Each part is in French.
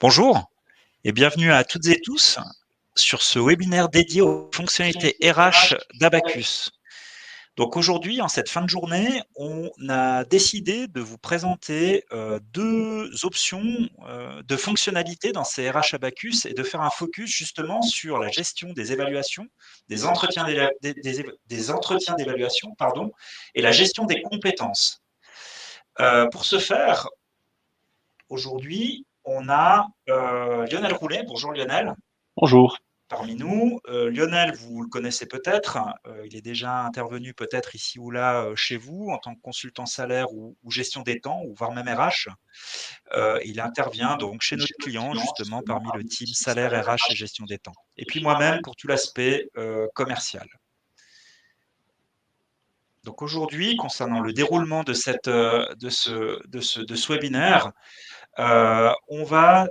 Bonjour et bienvenue à toutes et tous sur ce webinaire dédié aux fonctionnalités RH d'Abacus. Donc aujourd'hui, en cette fin de journée, on a décidé de vous présenter deux options de fonctionnalités dans ces RH Abacus et de faire un focus justement sur la gestion des évaluations, des entretiens d'évaluation, pardon, et la gestion des compétences. Pour ce faire, aujourd'hui, on a Lionel Roulet. Bonjour Lionel. Bonjour. Parmi nous. Lionel, vous le connaissez peut-être, il est déjà intervenu peut-être ici ou là chez vous en tant que consultant salaire ou gestion des temps, ou voire même RH. Il intervient donc chez notre client justement parmi le team salaire, RH et gestion des temps. Et puis moi-même pour tout l'aspect commercial. Donc aujourd'hui, concernant le déroulement de ce webinaire, on va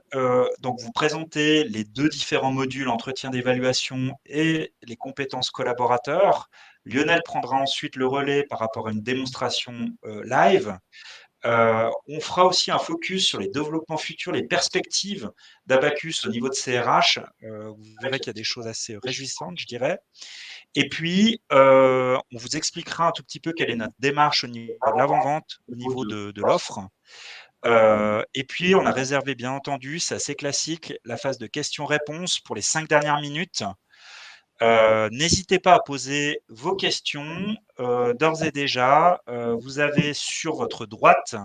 donc vous présenter les deux différents modules entretien d'évaluation et les compétences collaborateurs. Lionel prendra ensuite le relais par rapport à une démonstration live. On fera aussi un focus sur les développements futurs, les perspectives d'Abacus au niveau de CRH. Vous verrez qu'il y a des choses assez réjouissantes, je dirais. Et puis, on vous expliquera un tout petit peu quelle est notre démarche au niveau de l'avant-vente, au niveau de l'offre. Et puis, on a réservé, bien entendu, c'est assez classique, la phase de questions-réponses pour les 5 dernières minutes. N'hésitez pas à poser vos questions. D'ores et déjà, vous avez sur votre droite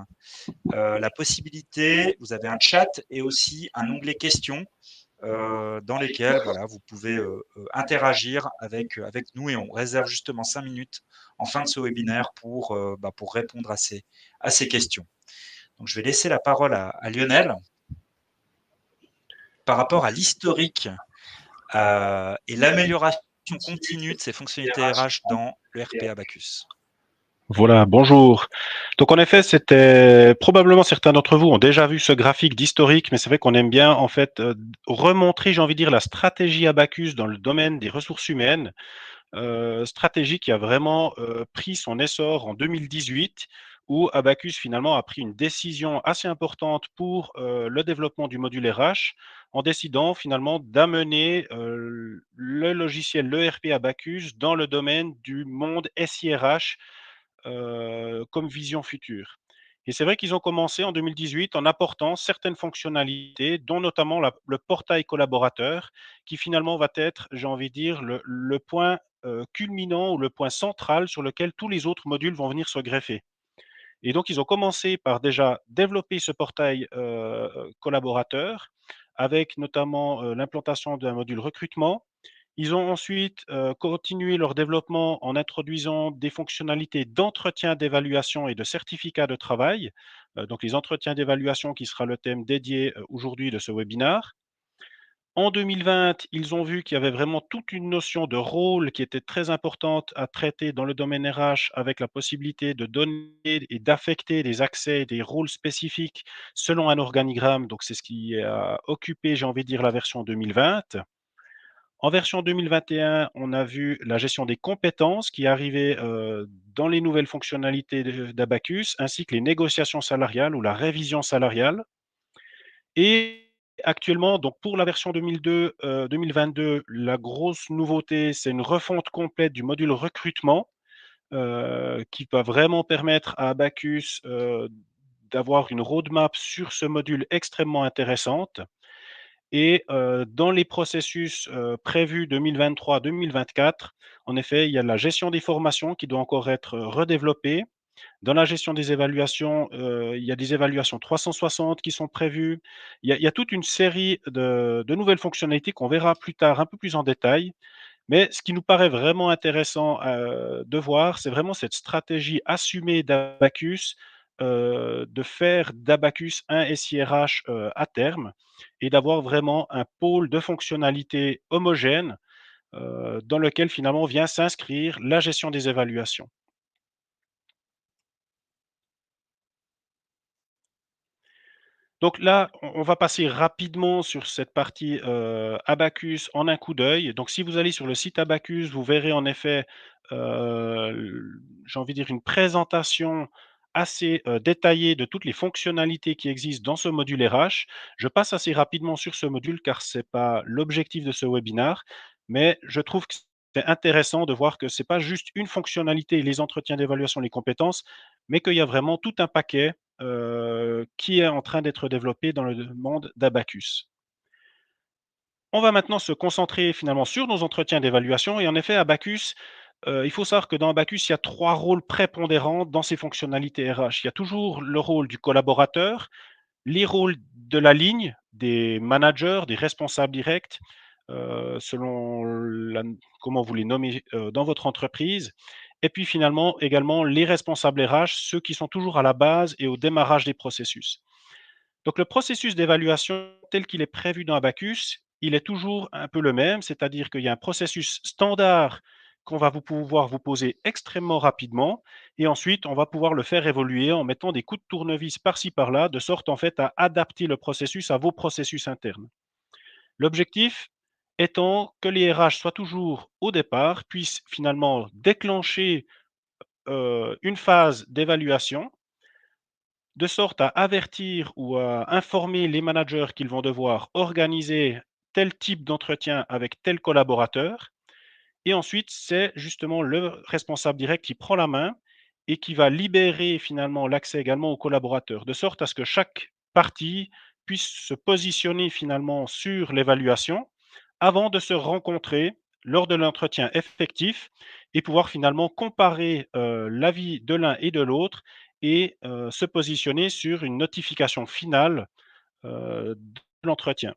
la possibilité, vous avez un chat et aussi un onglet questions dans lesquels voilà, vous pouvez interagir avec nous, et on réserve justement 5 minutes en fin de ce webinaire pour répondre à ces questions. Donc, je vais laisser la parole à Lionel par rapport à l'historique et l'amélioration continue de ces fonctionnalités RH dans le RP Abacus. Voilà, bonjour. Donc en effet, c'était probablement certains d'entre vous ont déjà vu ce graphique d'historique, mais c'est vrai qu'on aime bien en fait remontrer, j'ai envie de dire, la stratégie Abacus dans le domaine des ressources humaines, stratégie qui a vraiment pris son essor en 2018, où Abacus finalement a pris une décision assez importante pour le développement du module RH, en décidant finalement d'amener le logiciel, l'ERP Abacus, dans le domaine du monde SIRH comme vision future. Et c'est vrai qu'ils ont commencé en 2018 en apportant certaines fonctionnalités, dont notamment le portail collaborateur, qui finalement va être, j'ai envie de dire, le point culminant ou le point central sur lequel tous les autres modules vont venir se greffer. Et donc, ils ont commencé par déjà développer ce portail collaborateur, avec notamment l'implantation d'un module recrutement. Ils ont ensuite continué leur développement en introduisant des fonctionnalités d'entretien d'évaluation et de certificat de travail. Donc, les entretiens d'évaluation qui sera le thème dédié aujourd'hui de ce webinaire. En 2020, ils ont vu qu'il y avait vraiment toute une notion de rôle qui était très importante à traiter dans le domaine RH, avec la possibilité de donner et d'affecter des accès et des rôles spécifiques selon un organigramme. Donc, c'est ce qui a occupé, j'ai envie de dire, la version 2020. En version 2021, on a vu la gestion des compétences qui arrivait dans les nouvelles fonctionnalités d'Abacus, ainsi que les négociations salariales ou la révision salariale. Et actuellement, donc pour la version 2022, la grosse nouveauté, c'est une refonte complète du module recrutement, qui va vraiment permettre à Abacus d'avoir une roadmap sur ce module extrêmement intéressante. Et dans les processus prévus 2023-2024, en effet, il y a la gestion des formations qui doit encore être redéveloppée. Dans la gestion des évaluations, il y a des évaluations 360 qui sont prévues. Il y a toute une série de nouvelles fonctionnalités qu'on verra plus tard, un peu plus en détail. Mais ce qui nous paraît vraiment intéressant de voir, c'est vraiment cette stratégie assumée d'Abacus, de faire d'Abacus un SIRH à terme, et d'avoir vraiment un pôle de fonctionnalités homogène dans lequel finalement vient s'inscrire la gestion des évaluations. Donc là, on va passer rapidement sur cette partie Abacus en un coup d'œil. Donc si vous allez sur le site Abacus, vous verrez en effet, j'ai envie de dire, une présentation assez détaillé de toutes les fonctionnalités qui existent dans ce module RH. Je passe assez rapidement sur ce module car ce n'est pas l'objectif de ce webinaire, mais je trouve que c'est intéressant de voir que ce n'est pas juste une fonctionnalité, les entretiens d'évaluation, les compétences, mais qu'il y a vraiment tout un paquet qui est en train d'être développé dans le monde d'Abacus. On va maintenant se concentrer finalement sur nos entretiens d'évaluation et en effet, Abacus, il faut savoir que dans Abacus, il y a 3 rôles prépondérants dans ces fonctionnalités RH. Il y a toujours le rôle du collaborateur, les rôles de la ligne, des managers, des responsables directs, selon la comment vous les nommez, dans votre entreprise et puis finalement également les responsables RH, ceux qui sont toujours à la base et au démarrage des processus. Donc le processus d'évaluation tel qu'il est prévu dans Abacus, il est toujours un peu le même, c'est-à-dire qu'il y a un processus standard qu'on va pouvoir vous poser extrêmement rapidement et ensuite on va pouvoir le faire évoluer en mettant des coups de tournevis par-ci par-là, de sorte en fait à adapter le processus à vos processus internes. L'objectif étant que les RH soient toujours au départ, puissent finalement déclencher une phase d'évaluation de sorte à avertir ou à informer les managers qu'ils vont devoir organiser tel type d'entretien avec tel collaborateur. Et ensuite, c'est justement le responsable direct qui prend la main et qui va libérer finalement l'accès également aux collaborateurs, de sorte à ce que chaque partie puisse se positionner finalement sur l'évaluation avant de se rencontrer lors de l'entretien effectif et pouvoir finalement comparer l'avis de l'un et de l'autre et se positionner sur une notification finale de l'entretien.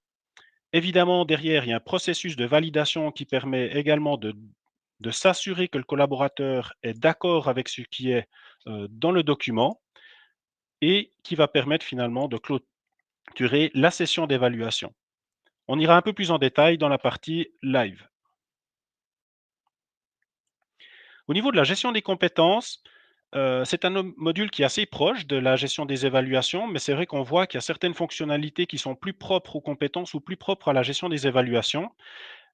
Évidemment, derrière, il y a un processus de validation qui permet également de s'assurer que le collaborateur est d'accord avec ce qui est dans le document et qui va permettre finalement de clôturer la session d'évaluation. On ira un peu plus en détail dans la partie live. Au niveau de la gestion des compétences, c'est un module qui est assez proche de la gestion des évaluations, mais c'est vrai qu'on voit qu'il y a certaines fonctionnalités qui sont plus propres aux compétences ou plus propres à la gestion des évaluations.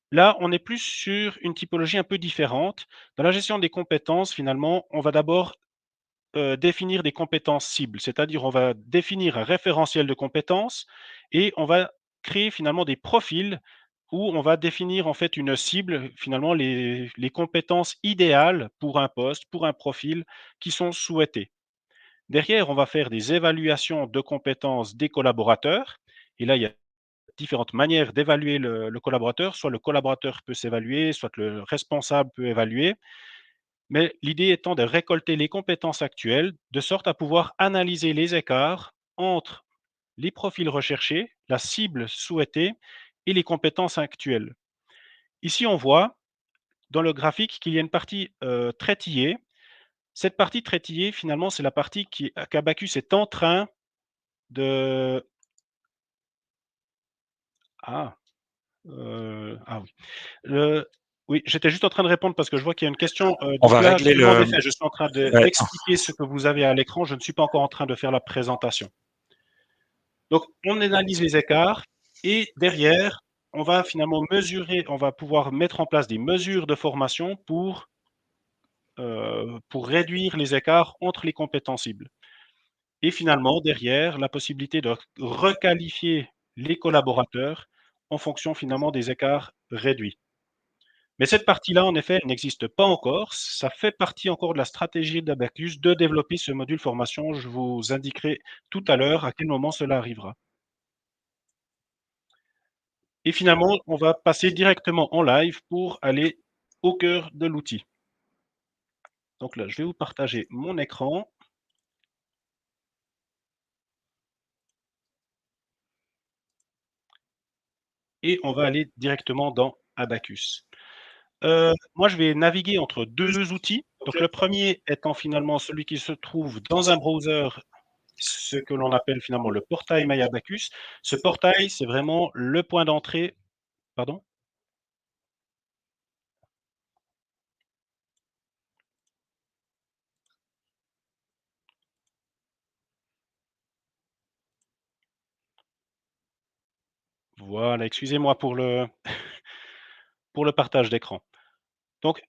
Là, on est plus sur une typologie un peu différente. Dans la gestion des compétences, finalement, on va d'abord définir des compétences cibles, c'est-à-dire on va définir un référentiel de compétences et on va créer finalement des profils où on va définir en fait une cible, finalement les compétences idéales pour un poste, pour un profil qui sont souhaités. Derrière, on va faire des évaluations de compétences des collaborateurs et là, il y a différentes manières d'évaluer le collaborateur. Soit le collaborateur peut s'évaluer, soit le responsable peut évaluer. Mais l'idée étant de récolter les compétences actuelles, de sorte à pouvoir analyser les écarts entre les profils recherchés, la cible souhaitée et les compétences actuelles. Ici, on voit dans le graphique qu'il y a une partie traitillée. Cette partie traitillée, finalement, c'est la partie qu'Abacus est en train de... Ah, ah oui. Oui, j'étais juste en train de répondre parce que je vois qu'il y a une question. On va Donc là, régler actuellement, en le effet, je suis en train ouais, d'expliquer ce que vous avez à l'écran. Je ne suis pas encore en train de faire la présentation. Donc, on analyse les écarts et derrière, on va finalement mesurer, on va pouvoir mettre en place des mesures de formation pour réduire les écarts entre les compétences cibles. Et finalement, derrière, la possibilité de requalifier les collaborateurs en fonction finalement des écarts réduits. Mais cette partie-là, en effet, elle n'existe pas encore. Ça fait partie encore de la stratégie d'Abacus de développer ce module formation. Je vous indiquerai tout à l'heure à quel moment cela arrivera. Et finalement, on va passer directement en live pour aller au cœur de l'outil. Donc là, je vais vous partager mon écran et on va aller directement dans Abacus. Moi, je vais naviguer entre 2 outils. Donc le premier étant finalement celui qui se trouve dans un browser, ce que l'on appelle finalement le portail MyAbacus. Ce portail, c'est vraiment le point d'entrée. Pardon? Voilà, excusez-moi pour le pour le partage d'écran. Donc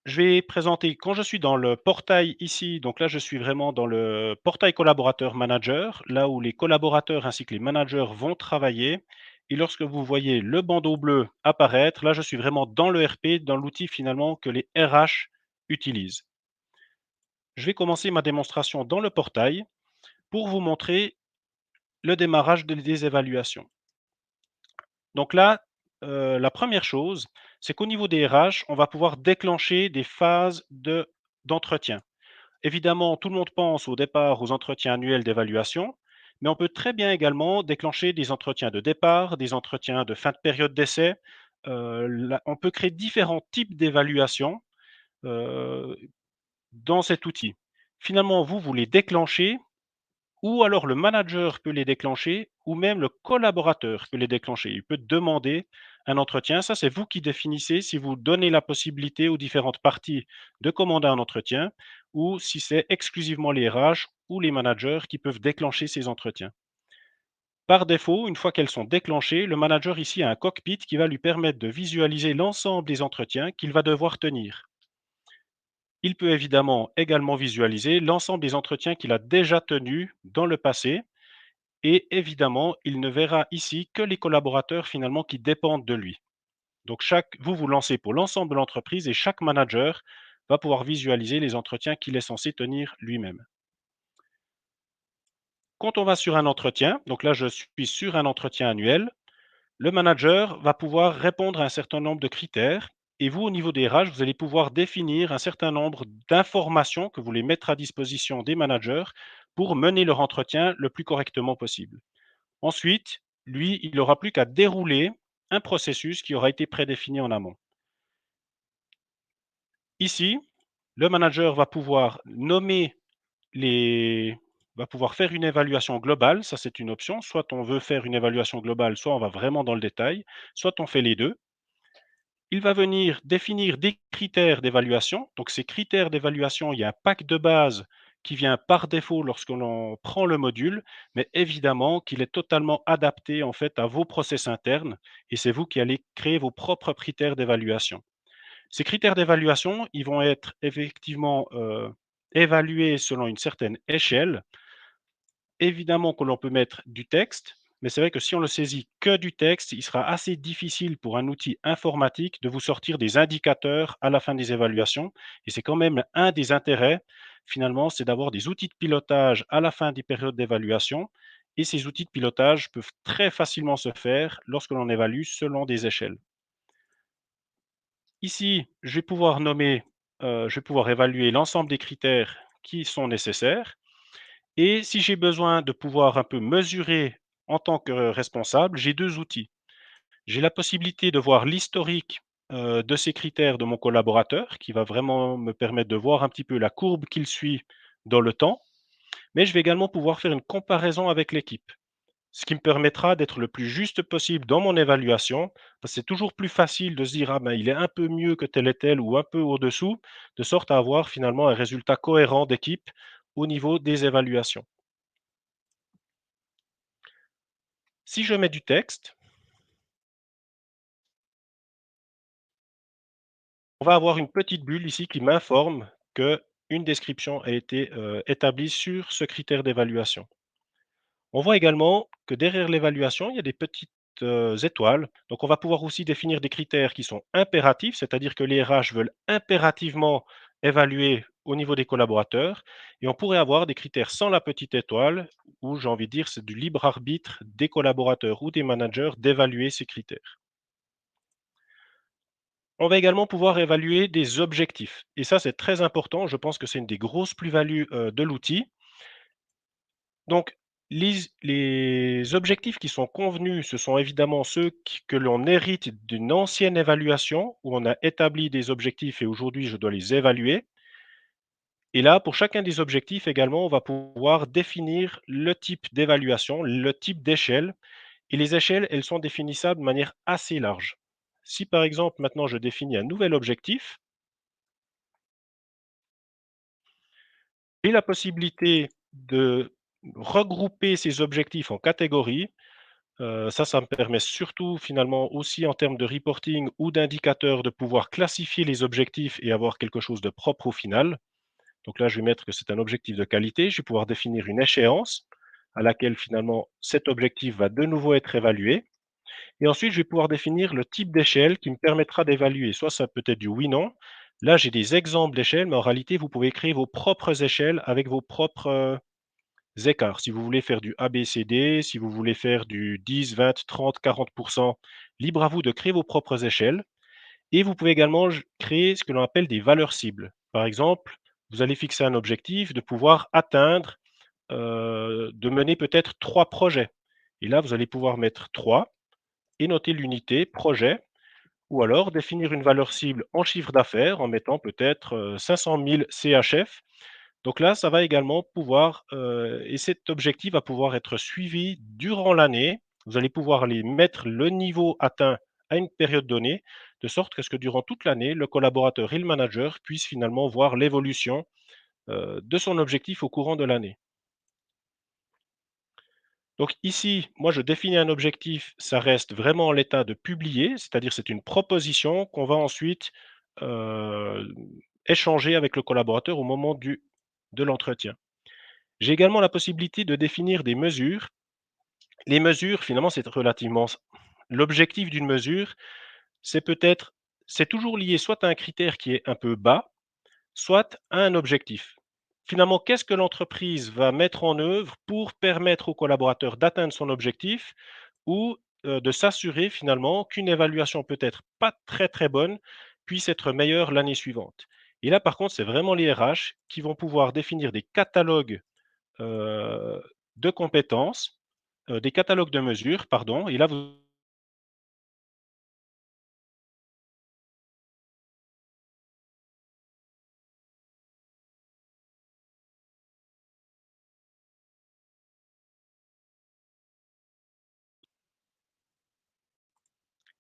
Je vais présenter quand je suis dans le portail ici, donc là, je suis vraiment dans le portail collaborateur manager, là où les collaborateurs ainsi que les managers vont travailler. Et lorsque vous voyez le bandeau bleu apparaître, là, je suis vraiment dans le RP, dans l'outil finalement que les RH utilisent. Je vais commencer ma démonstration dans le portail pour vous montrer le démarrage des évaluations. Donc là, la première chose, c'est qu'au niveau des RH, on va pouvoir déclencher des phases d'entretien. Évidemment, tout le monde pense au départ aux entretiens annuels d'évaluation, mais on peut très bien également déclencher des entretiens de départ, des entretiens de fin de période d'essai. On peut créer différents types d'évaluations euh, dans cet outil. Finalement, vous les déclenchez, ou alors le manager peut les déclencher, ou même le collaborateur peut les déclencher. Il peut demander un entretien. Ça, c'est vous qui définissez si vous donnez la possibilité aux différentes parties de commander un entretien ou si c'est exclusivement les RH ou les managers qui peuvent déclencher ces entretiens. Par défaut, une fois qu'elles sont déclenchées, le manager ici a un cockpit qui va lui permettre de visualiser l'ensemble des entretiens qu'il va devoir tenir. Il peut évidemment également visualiser l'ensemble des entretiens qu'il a déjà tenus dans le passé. Et évidemment, il ne verra ici que les collaborateurs finalement qui dépendent de lui. Donc vous vous lancez pour l'ensemble de l'entreprise et chaque manager va pouvoir visualiser les entretiens qu'il est censé tenir lui-même. Quand on va sur un entretien, donc là je suis sur un entretien annuel, le manager va pouvoir répondre à un certain nombre de critères et vous, au niveau des RH, vous allez pouvoir définir un certain nombre d'informations que vous voulez mettre à disposition des managers pour mener leur entretien le plus correctement possible. Ensuite, lui, il n'aura plus qu'à dérouler un processus qui aura été prédéfini en amont. Ici, le manager va pouvoir nommer les va pouvoir faire une évaluation globale, ça c'est une option, soit on veut faire une évaluation globale, soit on va vraiment dans le détail, soit on fait les 2. Il va venir définir des critères d'évaluation. Donc ces critères d'évaluation, il y a un pack de base qui vient par défaut lorsque l'on prend le module, mais évidemment qu'il est totalement adapté en fait à vos process internes et c'est vous qui allez créer vos propres critères d'évaluation. Ces critères d'évaluation, ils vont être effectivement évalués selon une certaine échelle. Évidemment que l'on peut mettre du texte, mais c'est vrai que si on ne saisit que du texte, il sera assez difficile pour un outil informatique de vous sortir des indicateurs à la fin des évaluations. Et c'est quand même un des intérêts, finalement, c'est d'avoir des outils de pilotage à la fin des périodes d'évaluation. Et ces outils de pilotage peuvent très facilement se faire lorsque l'on évalue selon des échelles. Ici, je vais pouvoir évaluer l'ensemble des critères qui sont nécessaires. Et si j'ai besoin de pouvoir un peu mesurer en tant que responsable, j'ai 2 outils. J'ai la possibilité de voir l'historique, de ces critères de mon collaborateur qui va vraiment me permettre de voir un petit peu la courbe qu'il suit dans le temps, mais je vais également pouvoir faire une comparaison avec l'équipe. Ce qui me permettra d'être le plus juste possible dans mon évaluation, parce que c'est toujours plus facile de se dire: «Ah ben, il est un peu mieux que tel et tel ou un peu au-dessous», de sorte à avoir finalement un résultat cohérent d'équipe au niveau des évaluations. Si je mets du texte, on va avoir une petite bulle ici qui m'informe qu'une description a été établie sur ce critère d'évaluation. On voit également que derrière l'évaluation, il y a des petites étoiles. Donc, on va pouvoir aussi définir des critères qui sont impératifs, c'est-à-dire que les RH veulent impérativement évaluer au niveau des collaborateurs. Et on pourrait avoir des critères sans la petite étoile, où j'ai envie de dire c'est du libre arbitre des collaborateurs ou des managers d'évaluer ces critères. On va également pouvoir évaluer des objectifs et ça, c'est très important. Je pense que c'est une des grosses plus-values, de l'outil. Donc les objectifs qui sont convenus, ce sont évidemment ceux que l'on hérite d'une ancienne évaluation où on a établi des objectifs et aujourd'hui je dois les évaluer. Et là, pour chacun des objectifs également, on va pouvoir définir le type d'évaluation, le type d'échelle et les échelles, elles sont définissables de manière assez large. Si par exemple maintenant je définis un nouvel objectif, j'ai la possibilité de regrouper ces objectifs en catégories. Ça me permet surtout finalement aussi en termes de reporting ou d'indicateurs de pouvoir classifier les objectifs et avoir quelque chose de propre au final. Donc là, je vais mettre que c'est un objectif de qualité. Je vais pouvoir définir une échéance à laquelle finalement cet objectif va de nouveau être évalué. Et ensuite, je vais pouvoir définir le type d'échelle qui me permettra d'évaluer. Soit ça peut être du oui-non. Là, j'ai des exemples d'échelles, mais en réalité, vous pouvez créer vos propres échelles avec vos propres écarts. Si vous voulez faire du ABCD, si vous voulez faire du 10, 20, 30, 40%, libre à vous de créer vos propres échelles. Et vous pouvez également créer ce que l'on appelle des valeurs cibles. Par exemple, vous allez fixer un objectif de pouvoir atteindre, de mener peut-être 3 projets. Et là, vous allez pouvoir mettre 3 et noter l'unité projet, ou alors définir une valeur cible en chiffre d'affaires en mettant peut-être 500 000 CHF. Donc là, ça va également pouvoir, et cet objectif va pouvoir être suivi durant l'année. Vous allez pouvoir aller mettre le niveau atteint à une période donnée, de sorte qu'à ce que durant toute l'année, le collaborateur et le manager puissent finalement voir l'évolution de son objectif au courant de l'année. Donc ici, moi, je définis un objectif, ça reste vraiment en l'état de publier, c'est-à-dire c'est une proposition qu'on va ensuite euh, échanger avec le collaborateur au moment de l'entretien. J'ai également la possibilité de définir des mesures. Les mesures, finalement, c'est relativement... L'objectif d'une mesure, c'est peut-être, c'est toujours lié soit à un critère qui est un peu bas, soit à un objectif. Finalement, qu'est-ce que l'entreprise va mettre en œuvre pour permettre au collaborateur d'atteindre son objectif ou de s'assurer finalement qu'une évaluation peut-être pas très très bonne puisse être meilleure l'année suivante. Et là, par contre, c'est vraiment les RH qui vont pouvoir définir des catalogues euh, de compétences, des catalogues de mesures, pardon. Et là, vous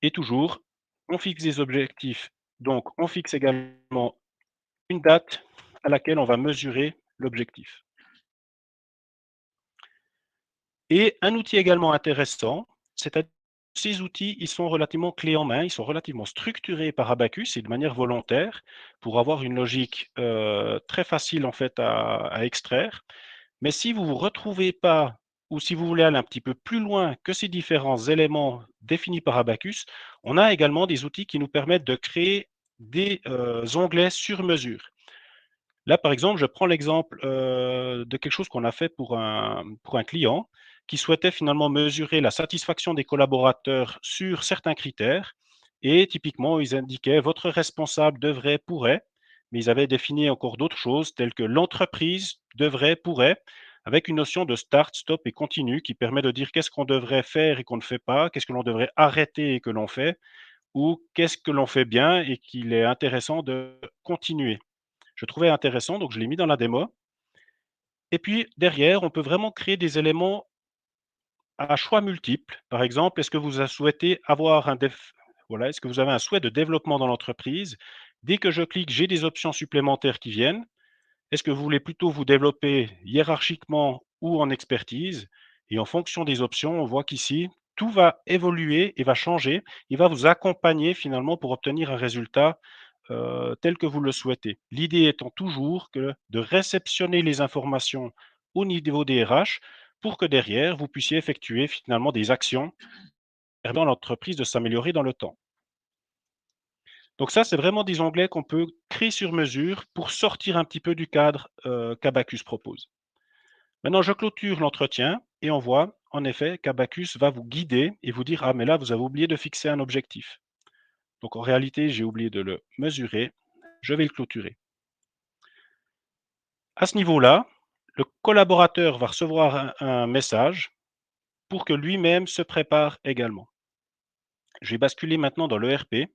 et toujours, on fixe des objectifs. Donc, on fixe également une date à laquelle on va mesurer l'objectif. Et un outil également intéressant, c'est-à-dire ces outils, ils sont relativement clés en main, ils sont relativement structurés par Abacus et de manière volontaire pour avoir une logique très facile en fait à extraire. Mais si vous ne vous retrouvez pas ou si vous voulez aller un petit peu plus loin que ces différents éléments définis par Abacus, on a également des outils qui nous permettent de créer des onglets sur mesure. Là, par exemple, je prends l'exemple de quelque chose qu'on a fait pour un client qui souhaitait finalement mesurer la satisfaction des collaborateurs sur certains critères. Et typiquement, ils indiquaient votre responsable devrait, pourrait, mais ils avaient défini encore d'autres choses telles que l'entreprise devrait, pourrait, avec une notion de start, stop et continu qui permet de dire qu'est-ce qu'on devrait faire et qu'on ne fait pas, qu'est-ce que l'on devrait arrêter et que l'on fait, ou qu'est-ce que l'on fait bien et qu'il est intéressant de continuer. Je trouvais intéressant, donc je l'ai mis dans la démo. Et puis derrière, on peut vraiment créer des éléments à choix multiples. Par exemple, est-ce que vous souhaitez avoir voilà, est-ce que vous avez un souhait de développement dans l'entreprise? Dès que je clique, j'ai des options supplémentaires qui viennent. Est-ce que vous voulez plutôt vous développer hiérarchiquement ou en expertise? Et en fonction des options, on voit qu'ici, tout va évoluer et va changer. Il va vous accompagner finalement pour obtenir un résultat tel que vous le souhaitez. L'idée étant toujours que de réceptionner les informations au niveau des RH pour que derrière, vous puissiez effectuer finalement des actions permettant à l'entreprise de s'améliorer dans le temps. Donc ça, c'est vraiment des onglets qu'on peut créer sur mesure pour sortir un petit peu du cadre qu'Abacus propose. Maintenant, je clôture l'entretien et on voit en effet qu'Abacus va vous guider et vous dire, ah mais là, vous avez oublié de fixer un objectif. Donc en réalité, j'ai oublié de le mesurer. Je vais le clôturer. À ce niveau-là, le collaborateur va recevoir un message pour que lui-même se prépare également. Je vais basculer maintenant dans l'ERP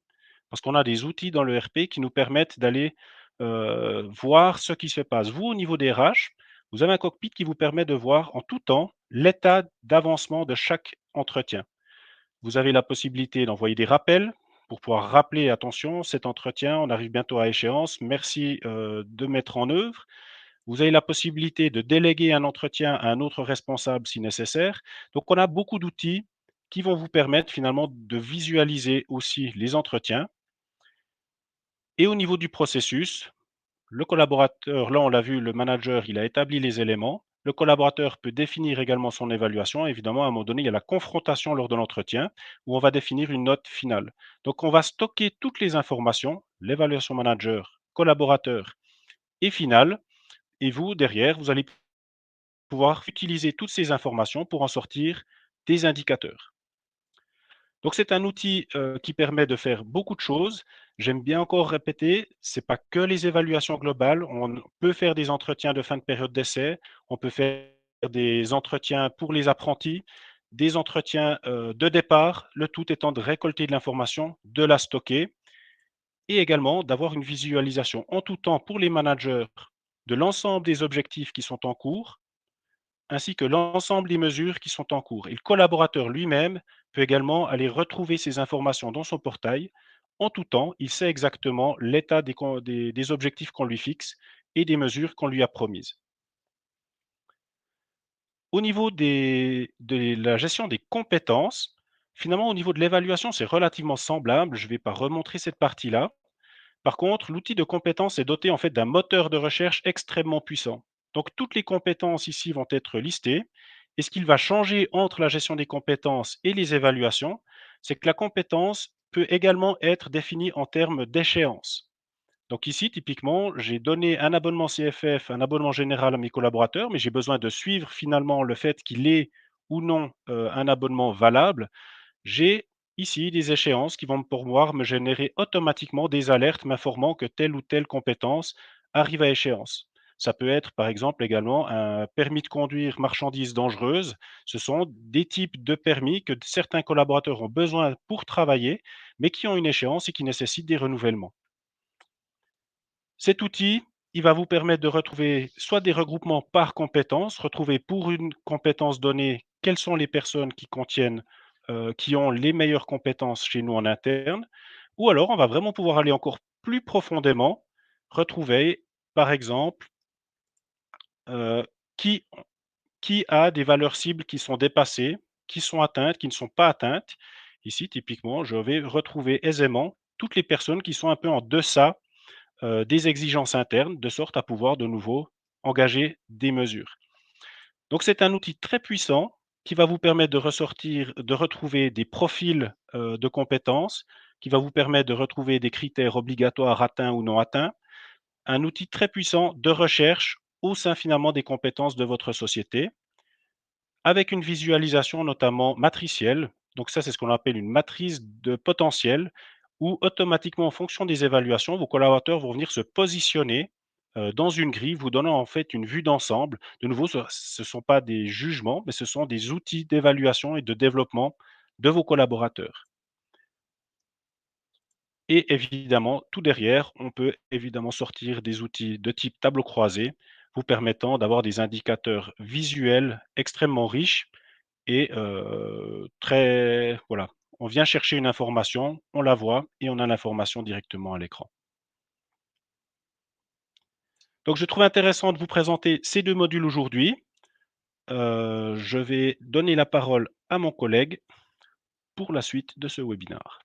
parce qu'on a des outils dans l'ERP qui nous permettent d'aller voir ce qui se passe. Vous, au niveau des RH, vous avez un cockpit qui vous permet de voir en tout temps l'état d'avancement de chaque entretien. Vous avez la possibilité d'envoyer des rappels pour pouvoir rappeler, attention, cet entretien, on arrive bientôt à échéance, merci de mettre en œuvre. Vous avez la possibilité de déléguer un entretien à un autre responsable si nécessaire. Donc, on a beaucoup d'outils qui vont vous permettre finalement de visualiser aussi les entretiens. Et au niveau du processus, le collaborateur, là on l'a vu, le manager, il a établi les éléments. Le collaborateur peut définir également son évaluation. Évidemment, à un moment donné, il y a la confrontation lors de l'entretien où on va définir une note finale. Donc, on va stocker toutes les informations, l'évaluation manager, collaborateur et finale. Et vous, derrière, vous allez pouvoir utiliser toutes ces informations pour en sortir des indicateurs. Donc c'est un outil, qui permet de faire beaucoup de choses. J'aime bien encore répéter, c'est pas que les évaluations globales. On peut faire des entretiens de fin de période d'essai, on peut faire des entretiens pour les apprentis, des entretiens, de départ, le tout étant de récolter de l'information, de la stocker et également d'avoir une visualisation en tout temps pour les managers de l'ensemble des objectifs qui sont en cours ainsi que l'ensemble des mesures qui sont en cours. Et le collaborateur lui-même peut également aller retrouver ces informations dans son portail. En tout temps, il sait exactement l'état des objectifs qu'on lui fixe et des mesures qu'on lui a promises. Au niveau de la gestion des compétences, finalement, au niveau de l'évaluation, c'est relativement semblable. Je ne vais pas remontrer cette partie-là. Par contre, l'outil de compétences est doté en fait d'un moteur de recherche extrêmement puissant. Donc toutes les compétences ici vont être listées. Et ce qu'il va changer entre la gestion des compétences et les évaluations, c'est que la compétence peut également être définie en termes d'échéance. Donc ici, typiquement, j'ai donné un abonnement CFF, un abonnement général à mes collaborateurs, mais j'ai besoin de suivre finalement le fait qu'il ait ou non un abonnement valable. J'ai ici des échéances qui vont pouvoir me générer automatiquement des alertes m'informant que telle ou telle compétence arrive à échéance. Ça peut être par exemple également un permis de conduire marchandises dangereuses. Ce sont des types de permis que certains collaborateurs ont besoin pour travailler, mais qui ont une échéance et qui nécessitent des renouvellements. Cet outil, il va vous permettre de retrouver soit des regroupements par compétences, retrouver pour une compétence donnée quelles sont les personnes qui ont les meilleures compétences chez nous en interne, ou alors on va vraiment pouvoir aller encore plus profondément, retrouver par exemple euh, qui, qui a des valeurs cibles qui sont dépassées, qui sont atteintes, qui ne sont pas atteintes. Ici, typiquement, je vais retrouver aisément toutes les personnes qui sont un peu en deçà des exigences internes, de sorte à pouvoir de nouveau engager des mesures. Donc c'est un outil très puissant qui va vous permettre de retrouver des profils de compétences, qui va vous permettre de retrouver des critères obligatoires atteints ou non atteints. Un outil très puissant de recherche au sein finalement des compétences de votre société, avec une visualisation notamment matricielle. Donc ça, c'est ce qu'on appelle une matrice de potentiel, où automatiquement, en fonction des évaluations, vos collaborateurs vont venir se positionner dans une grille, vous donnant en fait une vue d'ensemble. De nouveau, ce ne sont pas des jugements, mais ce sont des outils d'évaluation et de développement de vos collaborateurs. Et évidemment, tout derrière, on peut évidemment sortir des outils de type tableau croisé, vous permettant d'avoir des indicateurs visuels extrêmement riches et très voilà, on vient chercher une information, on la voit et on a l'information directement à l'écran. Donc je trouve intéressant de vous présenter ces 2 modules aujourd'hui. Je vais donner la parole à mon collègue pour la suite de ce webinaire.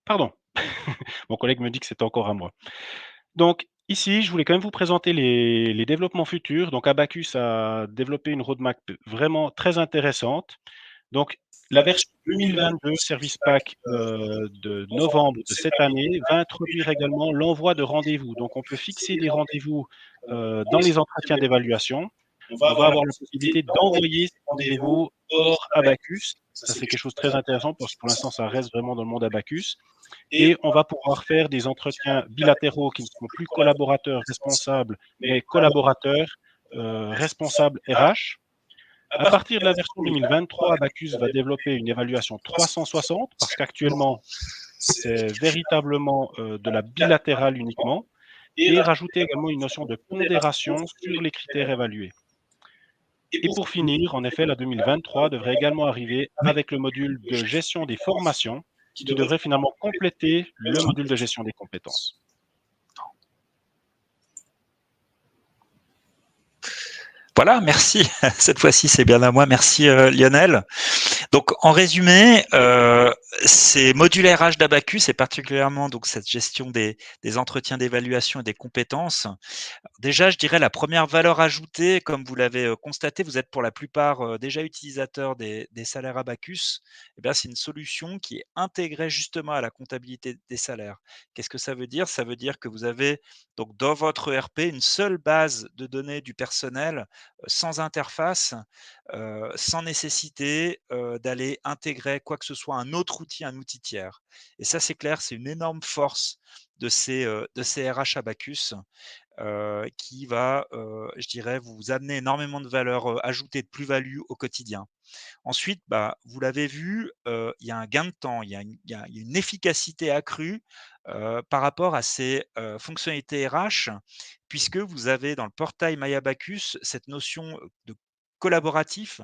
Pardon, mon collègue me dit que c'est encore à moi. Donc ici, je voulais quand même vous présenter les développements futurs. Donc Abacus a développé une roadmap vraiment très intéressante. Donc la version 2022 Service Pack, de novembre de cette année va introduire également l'envoi de rendez-vous. Donc on peut fixer des rendez-vous, dans les entretiens d'évaluation. On va avoir la possibilité d'envoyer ces rendez-vous hors Abacus. Ça, c'est quelque chose de très intéressant parce que pour l'instant, ça reste vraiment dans le monde Abacus. Et on va pouvoir faire des entretiens bilatéraux qui ne seront plus collaborateurs responsables, mais collaborateurs responsables RH. À partir de la version 2023, Abacus va développer une évaluation 360 parce qu'actuellement, c'est véritablement de la bilatérale uniquement et rajouter également une notion de pondération sur les critères évalués. Et pour finir, en effet, la 2023 devrait également arriver avec le module de gestion des formations qui devrait finalement compléter le module de gestion des compétences. Voilà, merci. Cette fois-ci, c'est bien à moi. Merci Lionel. Donc, en résumé, ces modules RH d'Abacus et particulièrement donc cette gestion des entretiens d'évaluation et des compétences. Déjà, je dirais la première valeur ajoutée, comme vous l'avez constaté, vous êtes pour la plupart déjà utilisateurs des salaires Abacus. Eh bien, c'est une solution qui est intégrée justement à la comptabilité des salaires. Qu'est-ce que ça veut dire? Ça veut dire que vous avez donc dans votre ERP une seule base de données du personnel sans interface, sans nécessité d'aller intégrer quoi que ce soit un autre outil, un outil tiers. Et ça, c'est clair, c'est une énorme force de ces RH Abacus qui va, je dirais, vous amener énormément de valeur ajoutée, de plus-value au quotidien. Ensuite, bah, vous l'avez vu, il y a un gain de temps, il y a une efficacité accrue par rapport à ces fonctionnalités RH, puisque vous avez dans le portail MyAbacus cette notion de collaboratif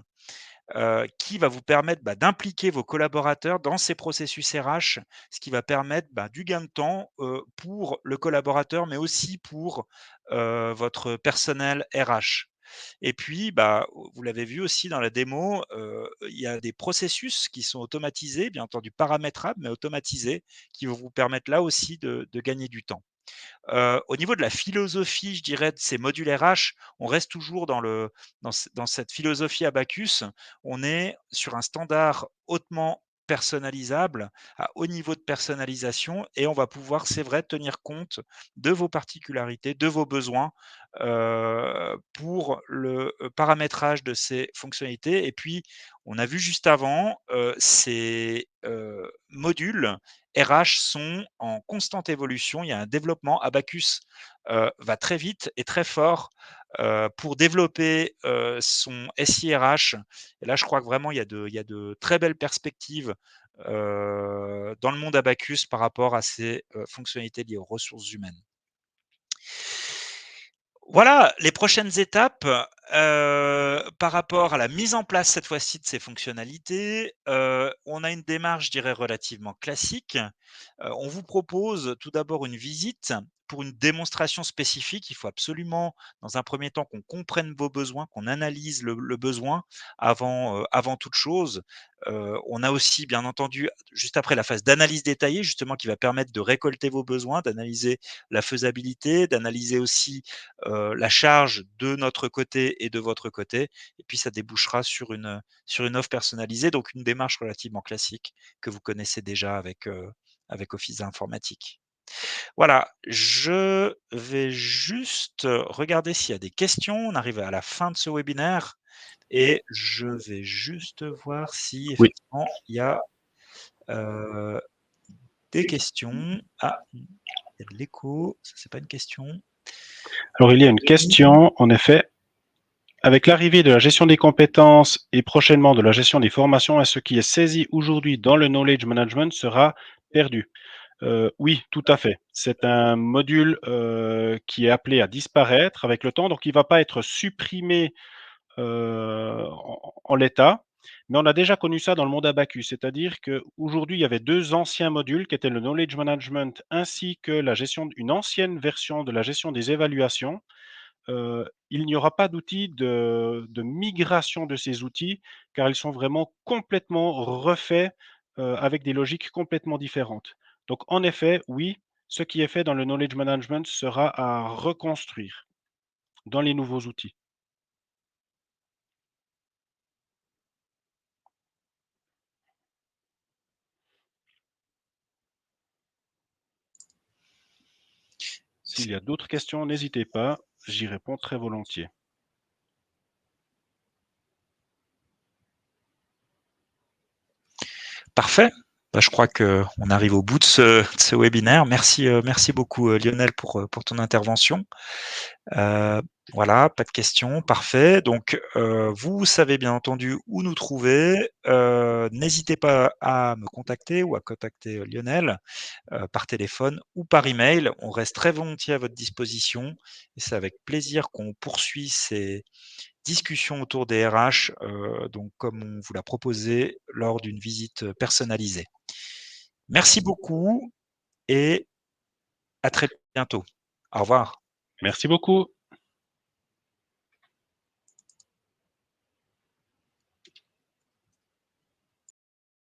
qui va vous permettre d'impliquer vos collaborateurs dans ces processus RH, ce qui va permettre du gain de temps pour le collaborateur, mais aussi pour votre personnel RH. Et puis, vous l'avez vu aussi dans la démo, il y a des processus qui sont automatisés, bien entendu paramétrables, mais automatisés, qui vont vous permettre là aussi de gagner du temps. Au niveau de la philosophie, je dirais, de ces modules RH, on reste toujours dans cette philosophie Abacus. On est sur un standard hautement personnalisable, à haut niveau de personnalisation et on va pouvoir, c'est vrai, tenir compte de vos particularités, de vos besoins, pour le, paramétrage de ces fonctionnalités et puis on a vu juste avant, ces, modules RH sont en constante évolution. Il y a un développement. Abacus va très vite et très fort pour développer son SIRH. Et là, je crois que vraiment, il y a de très belles perspectives dans le monde Abacus par rapport à ces fonctionnalités liées aux ressources humaines. Voilà les prochaines étapes, par rapport à la mise en place cette fois-ci de ces fonctionnalités. On a une démarche, je dirais, relativement classique. On vous propose tout d'abord une visite pour une démonstration spécifique. Il faut absolument, dans un premier temps, qu'on comprenne vos besoins, qu'on analyse le besoin avant toute chose. On a aussi, bien entendu, juste après la phase d'analyse détaillée, justement, qui va permettre de récolter vos besoins, d'analyser la faisabilité, d'analyser aussi la charge de notre côté et de votre côté. Et puis, ça débouchera sur une offre personnalisée, donc une démarche relativement classique que vous connaissez déjà avec Office informatique. Voilà, je vais juste regarder s'il y a des questions. On arrive à la fin de ce webinaire et je vais juste voir si Oui. effectivement il y a euh, des questions. Ah, il y a de l'écho, ça c'est pas une question. Alors, il y a une question, en effet. Avec l'arrivée de la gestion des compétences et prochainement de la gestion des formations, ce qui est saisi aujourd'hui dans le knowledge management sera perdu? Oui, tout à fait. C'est un module qui est appelé à disparaître avec le temps, donc il ne va pas être supprimé en l'état, mais on a déjà connu ça dans le monde Abacus, c'est-à-dire qu'aujourd'hui, il y avait deux anciens modules qui étaient le knowledge management ainsi que une ancienne version de la gestion des évaluations. Il n'y aura pas d'outil de migration de ces outils, car ils sont vraiment complètement refaits, avec des logiques complètement différentes. Donc en effet, oui, ce qui est fait dans le knowledge management sera à reconstruire dans les nouveaux outils. S'il y a d'autres questions, n'hésitez pas, j'y réponds très volontiers. Parfait. Je crois qu'on arrive au bout de ce webinaire. Merci, merci beaucoup Lionel pour ton intervention. Voilà, pas de questions, parfait. Donc, vous savez bien entendu où nous trouver. N'hésitez pas à me contacter ou à contacter Lionel par téléphone ou par email. On reste très volontiers à votre disposition et c'est avec plaisir qu'on poursuit ces discussions autour des RH, donc comme on vous l'a proposé lors d'une visite personnalisée. Merci beaucoup et à très bientôt. Au revoir. Merci beaucoup.